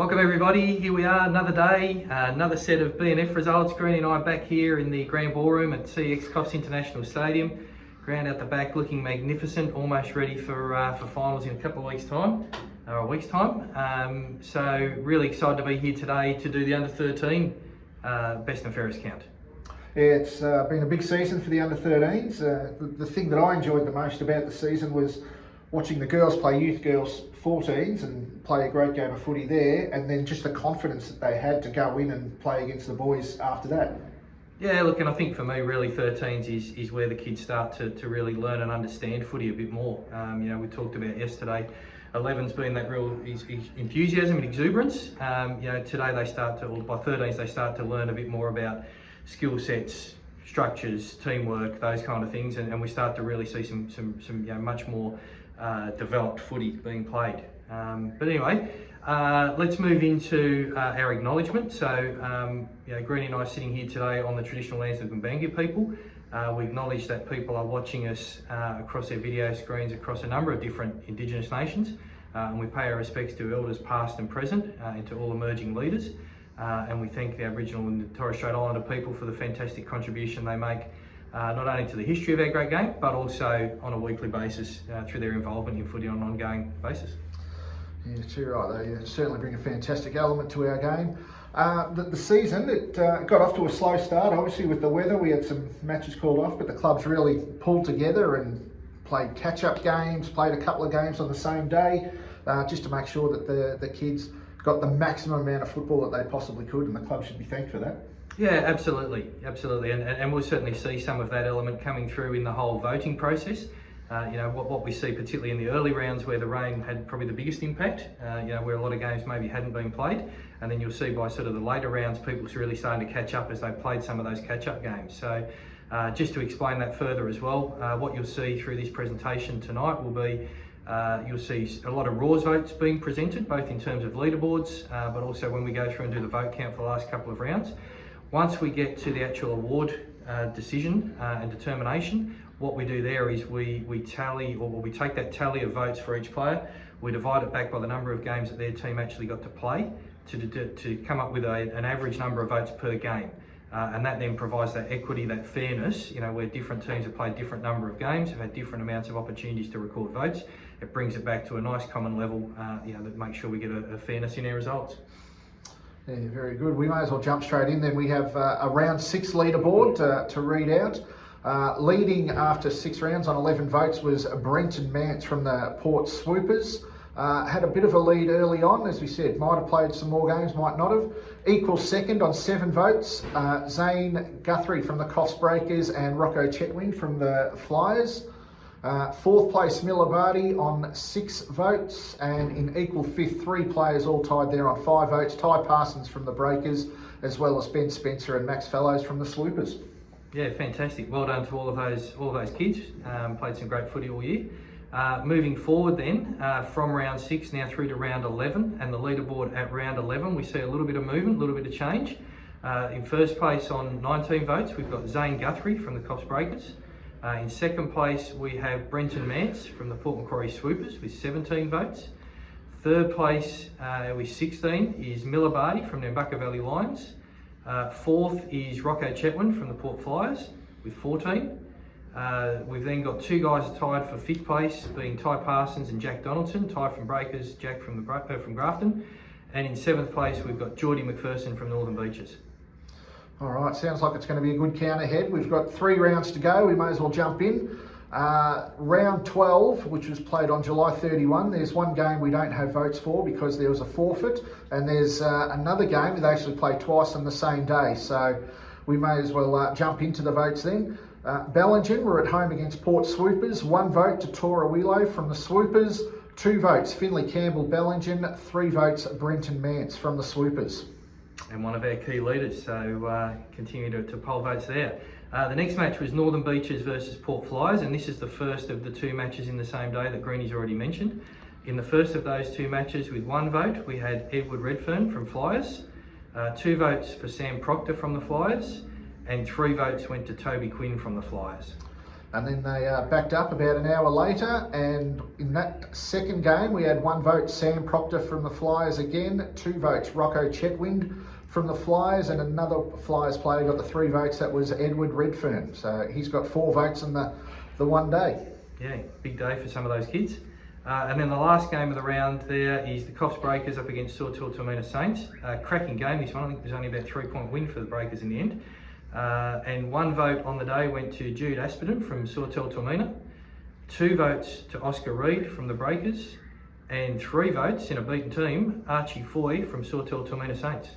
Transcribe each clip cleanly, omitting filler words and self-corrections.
Welcome everybody, here we are, another day, another set of BNF results. Greenie and I are back here in the Grand Ballroom at CX Coffs International Stadium. Ground out the back looking magnificent, almost ready for finals in a couple of weeks' time, or a week's time. So really excited to be here today to do the under 13 best and fairest count. Yeah, it's been a big season for the under-13s. The thing that I enjoyed the most about the season was watching the girls play youth girls 14s and play a great game of footy there, and then just the confidence that they had to go in and play against the boys after that. Yeah, look, and I think for me really 13s is where the kids start to really learn and understand footy a bit more. We talked about yesterday 11s being that real enthusiasm and exuberance. Today they start to, or by 13s they start to learn a bit more about skill sets, structures, teamwork, those kind of things, and we start to really see some much more developed footy being played. But anyway, let's move into our acknowledgement. So, Greenie and I are sitting here today on the traditional lands of the Gumbaynggirr people. We acknowledge that people are watching us across their video screens across a number of different Indigenous nations, and we pay our respects to elders past and present and to all emerging leaders. And we thank the Aboriginal and Torres Strait Islander people for the fantastic contribution they make, not only to the history of our great game, but also on a weekly basis through their involvement in footy on an ongoing basis. Yeah, too right. They certainly bring a fantastic element to our game. The season, it got off to a slow start. Obviously with the weather, we had some matches called off, but the clubs really pulled together and played catch-up games, played a couple of games on the same day, just to make sure that the kids got the maximum amount of football that they possibly could, and the club should be thanked for that. Yeah, absolutely, and we'll certainly see some of that element coming through in the whole voting process. What we see particularly in the early rounds where the rain had probably the biggest impact, where a lot of games maybe hadn't been played, and then you'll see by sort of the later rounds people's really starting to catch up as they've played some of those catch-up games. So just to explain that further as well, what you'll see through this presentation tonight will be you'll see a lot of Raws votes being presented, both in terms of leaderboards, but also when we go through and do the vote count for the last couple of rounds. Once we get to the actual award decision and determination, what we do there is we tally, or we take that tally of votes for each player, we divide it back by the number of games that their team actually got to play to come up with an average number of votes per game. And that then provides that equity, that fairness, where different teams have played different number of games, have had different amounts of opportunities to record votes. It brings it back to a nice common level, that makes sure we get a fairness in our results. Yeah, very good. We may as well jump straight in then. We have a round 6 leaderboard to read out. Leading after 6 rounds on 11 votes was Brenton Mance from the Port Swoopers. Had a bit of a lead early on, as we said, might have played some more games, might not have. Equal second on 7 votes, Zane Guthrie from the Coffs Breakers and Rocco Chetwynd from the Flyers. 4th place Miller Barty on 6 votes, and in equal 5th, 3 players all tied there on 5 votes. Ty Parsons from the Breakers, as well as Ben Spencer and Max Fellows from the Swoopers. Yeah, fantastic. Well done to all of those kids. Played some great footy all year. Moving forward then, from round 6 now through to round 11, and the leaderboard at round 11, we see a little bit of movement, a little bit of change. In first place on 19 votes, we've got Zane Guthrie from the Coffs Breakers. In second place, we have Brenton Mance from the Port Macquarie Swoopers with 17 votes. Third place with 16 is Miller Barty from the Nambucca Valley Lions. 4th is Rocco Chetwynd from the Port Flyers with 14. We've then got 2 guys tied for 5th place, being Ty Parsons and Jack Donaldson. Ty from Breakers, Jack from Grafton. And in 7th place, we've got Geordie McPherson from Northern Beaches. All right, sounds like it's going to be a good count ahead. We've got 3 rounds to go. We may as well jump in. Round 12, which was played on July 31, there's one game we don't have votes for because there was a forfeit, and there's another game that they actually played twice on the same day. So we may as well jump into the votes then. Bellingen were at home against Port Swoopers. 1 vote to Tora Wheelo from the Swoopers. 2 votes Finley Campbell Bellingen. 3 votes Brenton Mance from the Swoopers. And one of our key leaders, so continue to poll votes there. The next match was Northern Beaches versus Port Flyers, and this is the first of the 2 matches in the same day that Greenie's already mentioned. In the first of those 2 matches with 1 vote, we had Edward Redfern from Flyers, 2 votes for Sam Proctor from the Flyers, and 3 votes went to Toby Quinn from the Flyers. And then they backed up about an hour later, and in that second game we had 1 vote Sam Proctor from the Flyers again, 2 votes Rocco Chetwynd from the Flyers, and another Flyers player got the 3 votes, that was Edward Redfern. So he's got 4 votes in the one day. Yeah, big day for some of those kids. And then the last game of the round there is the Coffs Breakers up against Sawtell Tormina Saints. Cracking game this one. I think there's only about 3-point win for the Breakers in the end. And 1 vote on the day went to Jude Aspenden from Sawtell Tormina, 2 votes to Oscar Reid from the Breakers, and 3 votes in a beaten team, Archie Foy from Sawtell Tormina Saints.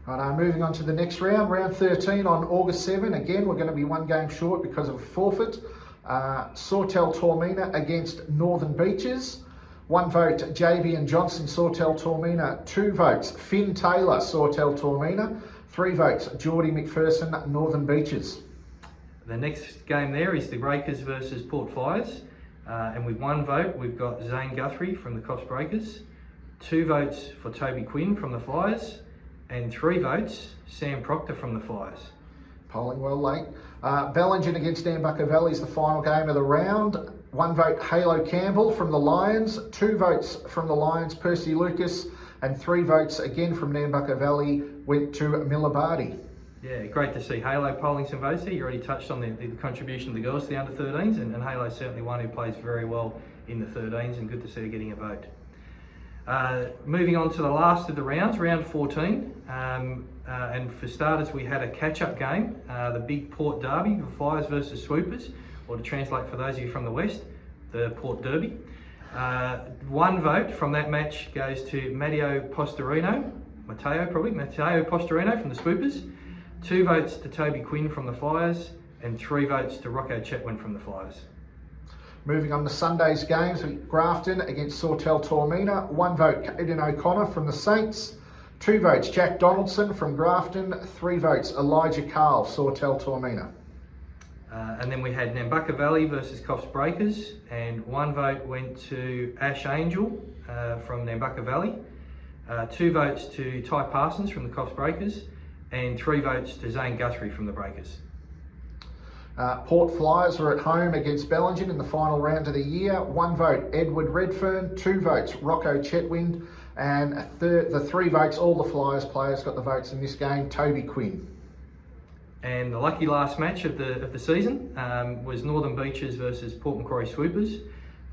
Right, moving on to the next round, round 13 on August 7. Again, we're going to be 1 game short because of a forfeit. Sawtell Tormina against Northern Beaches. 1 vote JB and Johnson, Sawtell Tormina. 2 votes Finn Taylor, Sawtell Tormina. 3 votes Geordie McPherson, Northern Beaches. The next game there is the Breakers versus Port Flyers. And with 1 vote, we've got Zane Guthrie from the Coffs Breakers. 2 votes for Toby Quinn from the Flyers. And 3 votes Sam Proctor from the Flyers. Polling well late. Bellingen against Nambucca Valley is the final game of the round. 1 vote Halo Campbell from the Lions, 2 votes from the Lions Percy Lucas, and 3 votes again from Nambucca Valley went to Millabardi. Yeah, great to see Halo polling some votes there. You already touched on the contribution of the girls to the under-13s, and Halo's certainly one who plays very well in the 13s, and good to see her getting a vote. Moving on to the last of the rounds, round 14. And for starters, we had a catch-up game, the big Port Derby, the Flyers versus Swoopers, or to translate for those of you from the West, the Port Derby. 1 vote from that match goes to Matteo Postorino from the Swoopers. 2 votes to Toby Quinn from the Flyers, and 3 votes to Rocco Chetwynd from the Flyers. Moving on to Sunday's games, Grafton against Sawtell Tormina. 1 vote Caden O'Connor from the Saints. 2 votes Jack Donaldson from Grafton. 3 votes Elijah Carl, Sawtell Tormina. And then we had Nambucca Valley versus Coffs Breakers, and 1 vote went to Ash Angel from Nambucca Valley. 2 votes to Ty Parsons from the Coffs Breakers, and 3 votes to Zane Guthrie from the Breakers. Port Flyers were at home against Bellingen in the final round of the year. 1 vote Edward Redfern, 2 votes Rocco Chetwynd, and the 3 votes, all the Flyers players got the votes in this game, Toby Quinn. And the lucky last match of the season was Northern Beaches versus Port Macquarie Swoopers,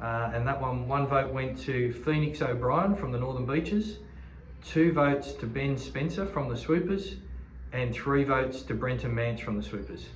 and that one vote went to Phoenix O'Brien from the Northern Beaches, 2 votes to Ben Spencer from the Swoopers, and 3 votes to Brenton Mance from the Swoopers.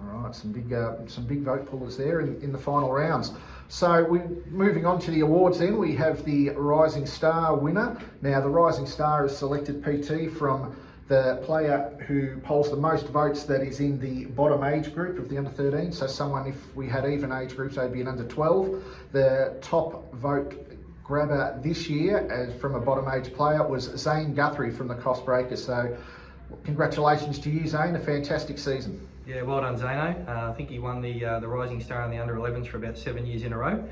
All right, some big vote pullers there in the final rounds. So we're moving on to the awards then. We have the Rising Star winner. Now the Rising Star has selected PT from the player who polls the most votes that is in the bottom age group of the under 13. So someone, if we had even age groups, they'd be an under 12. The top vote grabber this year from a bottom age player was Zane Guthrie from the Coffs Breakers. So congratulations to you, Zane, a fantastic season. Yeah, well done, Zano. I think he won the Rising Star in the under 11s for about 7 years in a row.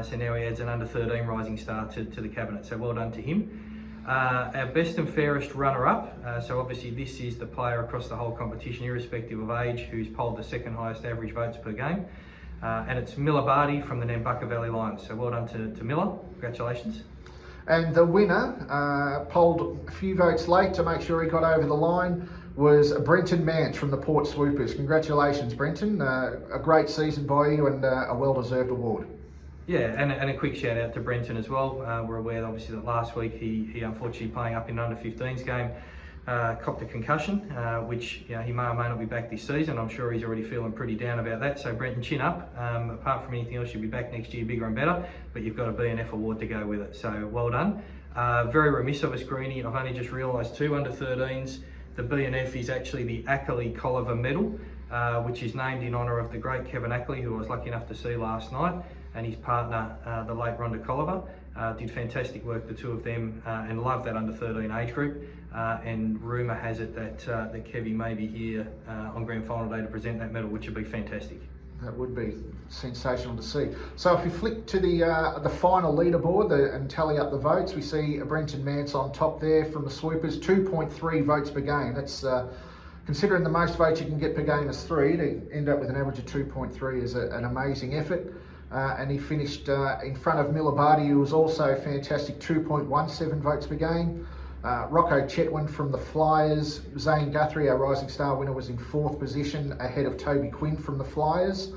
So now he adds an under 13 Rising Star to the cabinet. So well done to him. Our best and fairest runner-up. So obviously this is the player across the whole competition, irrespective of age, who's polled the 2nd highest average votes per game. And it's Miller Barty from the Nambucca Valley Lions. So well done to Miller. Congratulations. And the winner, polled a few votes late to make sure he got over the line, was Brenton Mance from the Port Swoopers. Congratulations, Brenton. A great season by you and a well-deserved award. Yeah, and a quick shout out to Brenton as well. We're aware obviously that last week he unfortunately playing up in an under 15s game, copped a concussion, which he may or may not be back this season. I'm sure he's already feeling pretty down about that. So Brenton, chin up. Apart from anything else, you'll be back next year bigger and better, but you've got a BNF award to go with it. So well done. Very remiss of us, Greenie. I've only just realised 2 under 13s. The BNF is actually the Ackley Colliver Medal, which is named in honour of the great Kevin Ackley, who I was lucky enough to see last night, and his partner, the late Rhonda Colliver. Did fantastic work, the 2 of them, and love that under 13 age group. And rumour has it that Kevy may be here on grand final day to present that medal, which would be fantastic. That would be sensational to see. So if we flick to the final leaderboard and tally up the votes, we see Brenton Mance on top there from the Swoopers, 2.3 votes per game. That's Considering the most votes you can get per game is 3, to end up with an average of 2.3 is an amazing effort. And he finished in front of Milibardi, who was also fantastic, 2.17 votes per game. Rocco Chetwin from the Flyers. Zane Guthrie, our Rising Star winner, was in 4th position ahead of Toby Quinn from the Flyers.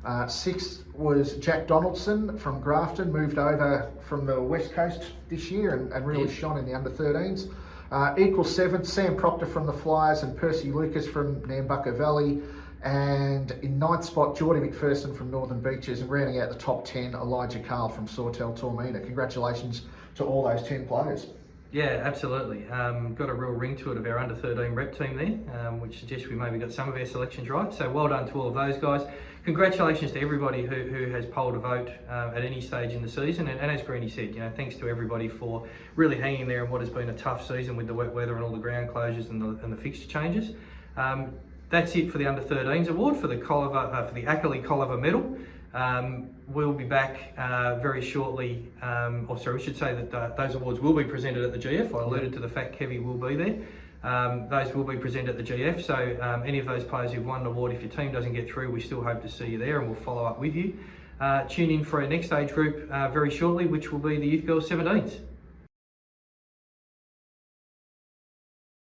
6th was Jack Donaldson from Grafton, moved over from the West Coast this year and really shone in the under-13s. Equal 7th, Sam Proctor from the Flyers and Percy Lucas from Nambucca Valley. And in 9th spot, Geordie McPherson from Northern Beaches, and rounding out the top 10, Elijah Carl from Sawtell Tormina. Congratulations to all those 10 players. Yeah, absolutely. Got a real ring to it of our under-13 rep team there, which suggests we maybe got some of our selections right. So well done to all of those guys. Congratulations to everybody who has polled a vote at any stage in the season. And as Greenie said, thanks to everybody for really hanging there in what has been a tough season with the wet weather and all the ground closures and the fixture changes. That's it for the Under-13s award for the Ackley Colliver Medal. We'll be back very shortly, we should say that those awards will be presented at the GF. I alluded to the fact Kevy will be there. Those will be presented at the GF, so any of those players who've won an award, if your team doesn't get through, we still hope to see you there and we'll follow up with you. Tune in for our next age group very shortly, which will be the Youth Girls 17s.